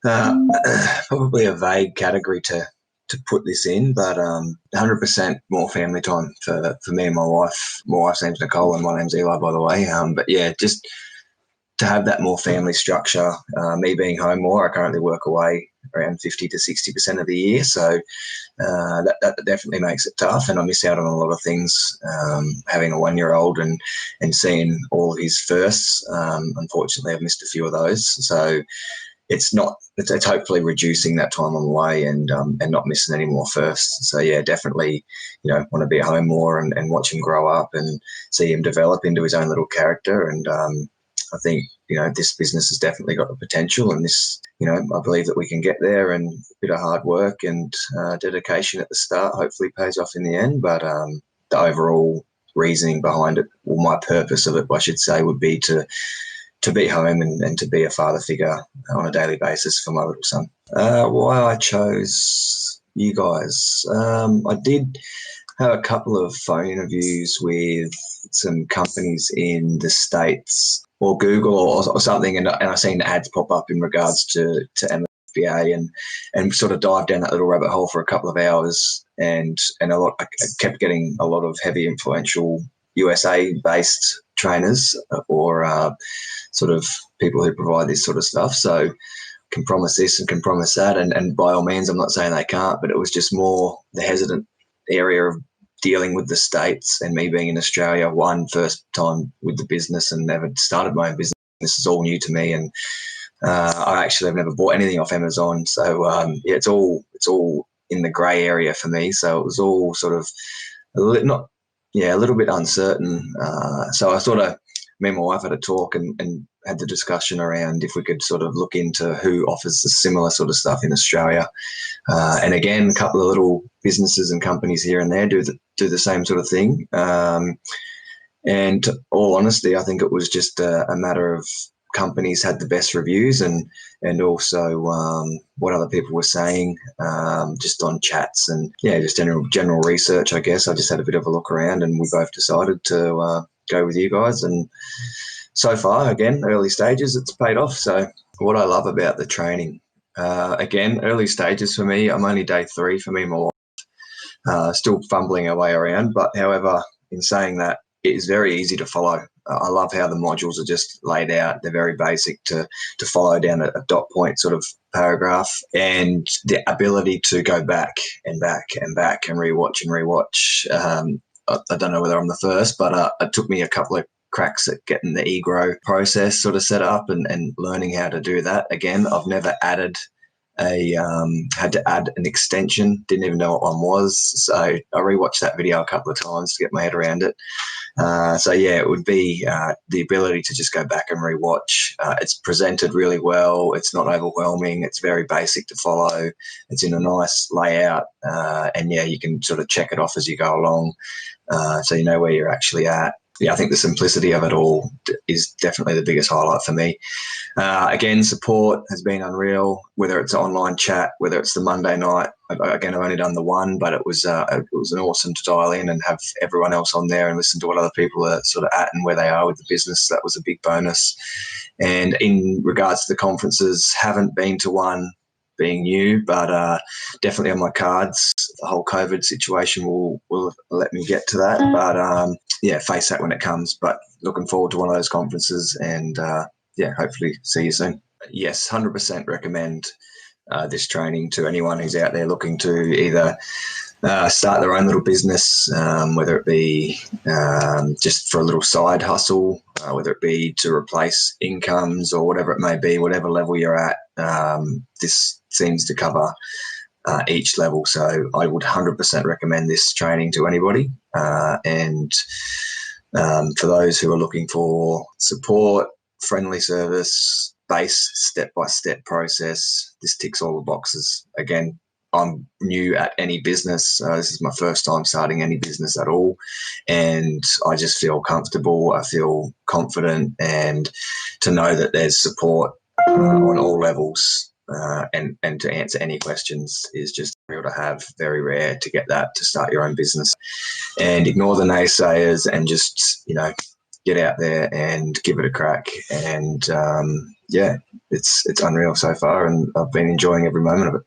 Uh, Probably a vague category to put this in, but 100% more family time for me and my wife. My wife's name's Nicole and my name's Eli, by the way. But yeah, just to have that more family structure. Me being home more, I currently work away around 50 to 60% of the year, so that definitely makes it tough, and I miss out on a lot of things. Having a 1-year-old and seeing all of his firsts, unfortunately, I've missed a few of those. So it's hopefully reducing that time on the way and not missing any more firsts. So yeah, definitely, want to be at home more and watch him grow up and see him develop into his own little character. And I think, this business has definitely got the potential, and this, I believe that we can get there, and a bit of hard work and dedication at the start hopefully pays off in the end. But the overall reasoning behind it, or my purpose of it, I should say, would be to be home and to be a father figure on a daily basis for my little son. Why I chose you guys. I did have a couple of phone interviews with some companies in the States, or Google or something, and I seen ads pop up in regards to MFBA and sort of dive down that little rabbit hole for a couple of hours, and I kept getting a lot of heavy influential USA-based trainers or sort of people who provide this sort of stuff. So can promise this and can promise that, and by all means, I'm not saying they can't, but it was just more the hesitant area of dealing with the States and me being in Australia, first time with the business and never started my own business. This is all new to me, and I actually have never bought anything off Amazon. So yeah, it's all in the grey area for me. So it was all sort of a little bit uncertain. So I sort of, me and my wife had a talk and had the discussion around if we could sort of look into who offers the similar sort of stuff in Australia. And again, a couple of little businesses and companies here and there do the same sort of thing. And all honesty, I think it was just a matter of companies had the best reviews and also what other people were saying just on chats and just general research, I guess. I just had a bit of a look around and we both decided to go with you guys, and so far, again, early stages, it's paid off. So what I love about the training, again, early stages for me, I'm only day 3 for me and my wife, still fumbling our way around, but however, in saying that, it is very easy to follow. I love how the modules are just laid out. They're very basic to follow down a dot point sort of paragraph, and the ability to go back and back and back and rewatch. I don't know whether I'm the first, but it took me a couple of cracks at getting the eGrow process sort of set up and learning how to do that. Again, I've never had to add an extension, didn't even know what one was. So I rewatched that video a couple of times to get my head around it. So yeah, it would be the ability to just go back and rewatch. It's presented really well. It's not overwhelming. It's very basic to follow. It's in a nice layout. And yeah, you can sort of check it off as you go along. So you know where you're actually at. Yeah, I think the simplicity of it all is definitely the biggest highlight for me. Again, support has been unreal, whether it's online chat, whether it's the Monday night. Again, I've only done the one, but it was an awesome to dial in and have everyone else on there and listen to what other people are sort of at and where they are with the business. That was a big bonus. And in regards to the conferences, haven't been to one, being new, but definitely on my cards. The whole COVID situation will let me get to that, but face that when it comes. But looking forward to one of those conferences, and hopefully see you soon. Yes, 100% recommend this training to anyone who's out there looking to either start their own little business, whether it be just for a little side hustle, whether it be to replace incomes or whatever it may be, whatever level you're at. This seems to cover each level. So I would 100% recommend this training to anybody. And for those who are looking for support, friendly service, base step-by-step process, this ticks all the boxes. Again, I'm new at any business. This is my first time starting any business at all. And I just feel comfortable. I feel confident, and to know that there's support on all levels and to answer any questions is just real to have. Very rare to get that to start your own business. And ignore the naysayers and just, get out there and give it a crack. And yeah, it's unreal so far, and I've been enjoying every moment of it.